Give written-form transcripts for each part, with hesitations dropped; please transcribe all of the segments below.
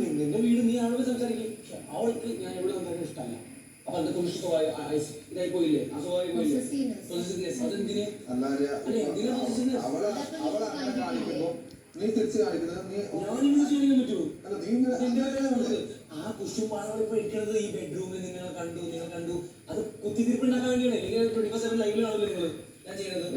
നിന്റെ വീട് നീ ആളോട് സംസാരിക്കും. അവൾക്ക് ഞാൻ എവിടെ സംസാരിക്കാൻ ഇഷ്ടമല്ല. അപ്പൊ അത് കുറിച്ചിട്ടമായി ഇതായി പോയില്ലേ, അസുഖമായി പോയില്ലേ, അതെന്തിന് നീ തിരിച്ചു കാണിക്കുന്നത് ചെയ്യാൻ പറ്റുമോ? ആ കുശുമ്പാടുകൾ ഇപ്പൊ ഇരിക്കുന്നത് ഈ ബെഡ്റൂമിൽ നിങ്ങൾ കണ്ടു അത് കുത്തിത്തിരിപ്പുണ്ടാക്കാൻ വേണ്ടിയാണ്. അല്ലെങ്കിൽ 24/7 ലൈവിൽ കാണുമല്ലോ നിങ്ങൾ ഞാൻ ചെയ്യുന്നത്.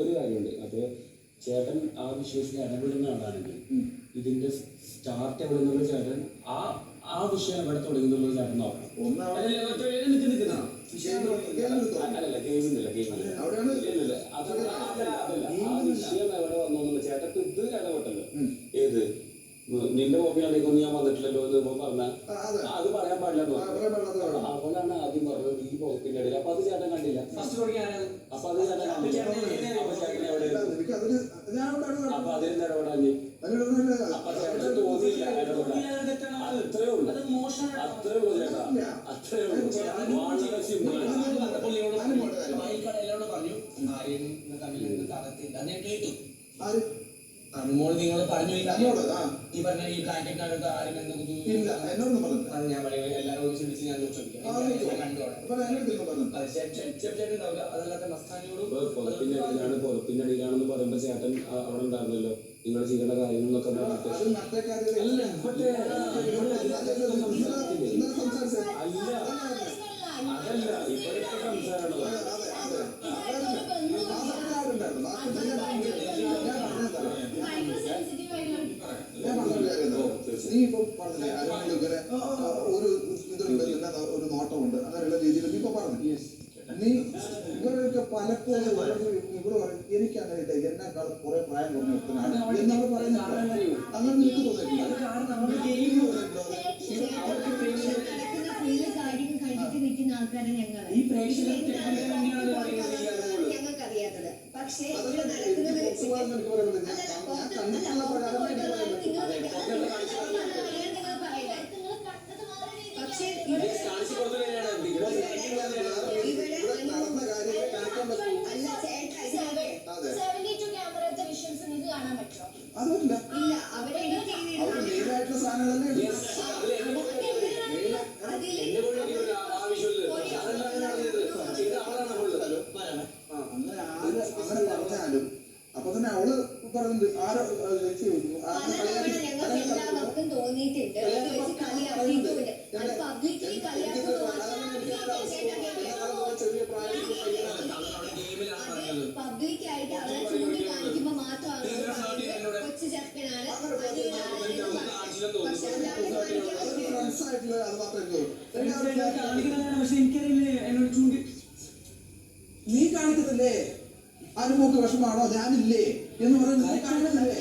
ഒരു കാര്യമുണ്ട്. അപ്പൊ ചേട്ടൻ ആ വിഷയത്തിൽ ഇടപെടുന്ന ആളാണെങ്കിൽ ഇതിന്റെ സ്റ്റാർട്ട് എവിടെ നിന്നുള്ള ചേട്ടൻ ആ വിഷയം എവിടെ തുടങ്ങുന്നുള്ള ചേട്ടൻ നോക്കണം. അല്ലല്ല ഗെയിമില്ല ആ വിഷയം എവിടെ വന്നോന്നുള്ള ചേട്ടൻ ഇത് ഇടപെട്ടല്ലോ. ഏത് നിന്റെ മൊബൈലാണെങ്കിൽ ഞാൻ വന്നിട്ടില്ലല്ലോ എന്ന് പറഞ്ഞാൽ അത് പറയാൻ പാടില്ല. അവളാണ് ആദ്യം പറഞ്ഞത് ഈ വകുപ്പിന്റെ ഇടയിൽ. അപ്പൊ അത് ചേട്ടൻ കണ്ടില്ല. അപ്പൊ അത് ചേട്ടൻ കണ്ടില്ല. അപ്പൊ അതിന് ഇടപെടാഞ്ഞ് അപ്പൊ ചേട്ടൻ തോന്നിയില്ല ഇടപെടാൻ. അത്രേ ഉള്ളൂ ചേട്ടാ, അത്രേ ഉള്ളൂ. വളരെ സിമ്പിൾ. മോള് നിങ്ങൾ പറഞ്ഞു ഈ പറഞ്ഞ ഈ ബ്ലാങ്കറ്റിനകത്ത് ആരും ഞാൻ പറയും എല്ലാവരും വിളിച്ച് ഞാൻ പുറത്തിന്റെ അടിയിലാണെന്ന് പറയുമ്പോ ചേട്ടൻ അവിടെ ഉണ്ടായിരുന്നല്ലോ. നിങ്ങൾ ചെയ്യേണ്ട കാര്യങ്ങളൊക്കെ അതല്ല ഇപ്പോഴത്തെ സംസാരമാണ്. നീ ഇപ്പൊ പറഞ്ഞില്ലേ അരമണിക്കരെ ഒരു നോട്ടമുണ്ട് അങ്ങനെയുള്ള രീതിയിൽ ഇപ്പൊ പറഞ്ഞു. നീ ഇവരൊക്കെ പലപ്പോഴും ഇവിടെ പറയും എനിക്ക് അങ്ങനെ എന്നെക്കാൾ കുറെ പ്രായം കുറഞ്ഞ വ്യക്തനാണ് എന്നവർ പറയുന്നുണ്ട്. അങ്ങനെ നിനക്ക് തോന്നിയിട്ടില്ല. ഞങ്ങൾക്കറിയാത്തത് പക്ഷേ അതുമില്ല. ഇല്ല അവരെ മെയിനായിട്ടുള്ള സാധനങ്ങളല്ലേ അങ്ങനെ പറഞ്ഞാലും അപ്പൊ തന്നെ അവള് പറയുന്നത് ആരോ എല്ലാവർക്കും തോന്നിയിട്ടുണ്ട് പബ്ലിക്കായിട്ട് അവരെ ചൂണ്ടിക്കാണിക്കുമ്പോ മാത്രം കൊച്ചു ചെറുക്കനാണ്. നീ കാണിക്കത്തില്ലേ അനുമോക്ക് വിഷമാണോ ഞാനില്ലേ എന്ന് പറയുന്നത് നീ കാണിക്കുന്നില്ലേ?